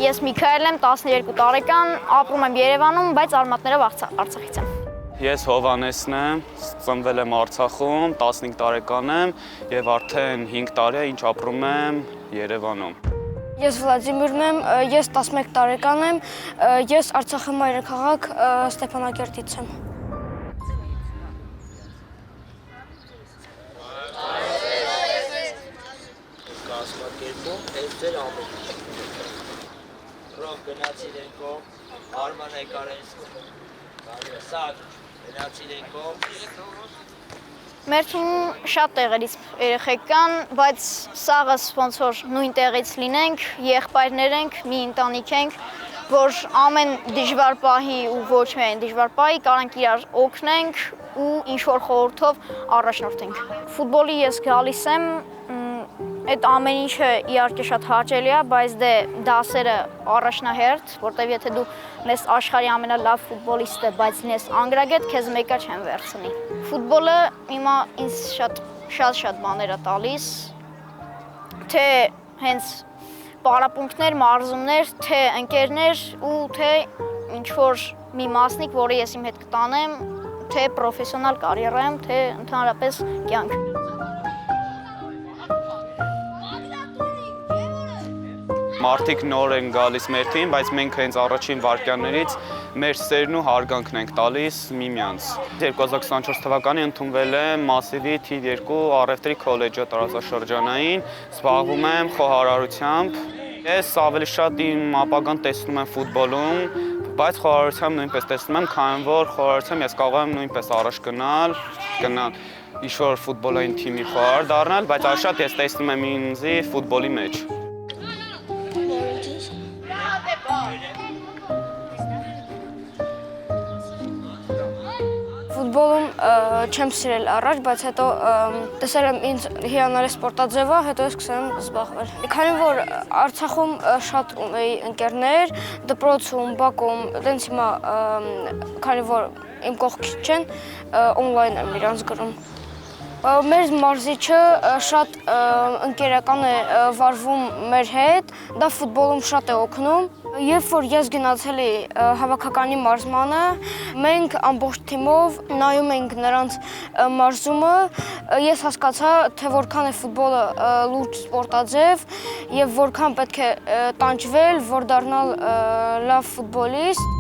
Ես Միքայել եմ, 12 տարեկան, ապրում եմ Երևանում, բայց արմատներով Արցախից եմ։ Ես Հովանեսն եմ, ծնվել եմ Արցախում, 15 տարեկան եմ եւ արդեն 5 տարի է ինչ ապրում եմ Երևանում։ Ես Վլադիմիրն եմ, ես 11 տարեկան եմ, ես Արցախի մայրաքաղաք Ստեփանակերտից եմ։ Կազմակերպում այս ձեր ամենը։ Ռոք գնացիր ենքով, Արման Էկարենսկով, Սակ գնացիր ենքով։ Մեր թվում շատ տեղերից երեխեք կան, բայց սաղս ոնց որ նույն տեղից լինենք, եղբայրներ ենք, մի ընտանիք ենք, որ ամեն դժվար պահի ու ոչ միայն դժվար պահի կարանք իրար օգնենք ու ինչ-որ խորհրդով առաջնորդենք։ Ֆուտբոլի ես գալիս եմ, այդ ամեն ինչը իհարկե շատ հաճելի է, բայց դե դասերը առաջնահերթ, որտեվ եթե դու ես աշխարհի ամենալավ ֆուտբոլիստը, բայց ես անգրագետ, քեզ մեկը չեմ վերցնի։ Ֆուտբոլը հիմա ինձ շատ բաներ է տալիս, թե հենց պարապմունքներ, մարզումներ, թե ընկերներ ու թե ինչ-որ մի մասնիկ, որը ես իմ հետ կտանեմ, թե պրոֆեսիոնալ կարիերայում, թե ընդհանրապես կյանք։ Մարդիկ նոր են գալիս մեր թիմ, բայց մենք հենց առաջին վայրկյաններից մեր սերն ու հարգանքն ենք տալիս միմյանց։ 2024 թվականին ընդունվել եմ Մասիվի թիվ 2 առևտրի քոլեջը տարածաշրջանային, զբաղվում եմ խոհարարությամբ։ Ես ավելի շատ իմ ապագան տեսնում եմ ֆուտբոլում, բայց խոհարարությամբ նույնպես տեսնում եմ, քանի որ խոհարարությամբ ես կարող եմ նույնպես առաջ գնալ ինչ-որ ֆուտբոլային թիմի խոհարար դառնալ, բայց ավելի շատ ես տեսնում եմ ինձ ֆուտբոլի մեջ։ Ֆուտբոլում չեմ սիրել առաջ, բայց հետո տեսել եմ ինձ հիանալի սպորտաձևը, հետո ես սկսել եմ զբաղվել։ Քանի որ Արցախում շատ ունեի ընկերներ, դպրոցում, բակում, տենց հիմա քանի որ իմ կողքից չեն, օնլայն եմ իրանց գրում։ Մեր մարզիչը շատ ընկերական է վարվում մեր հետ, դա ֆուտբոլում շատ է օգնում։ Երբ որ ես գնացել էի հավաքականի մարզմանը, մենք ամբողջ թիմով նայում էինք նրանց մարզումը, ես հասկացա, թե որքան է ֆուտբոլը լուրջ սպորտաձև եւ որքան պետք է տանջվել, որ դառնալ լավ ֆուտբոլիստ։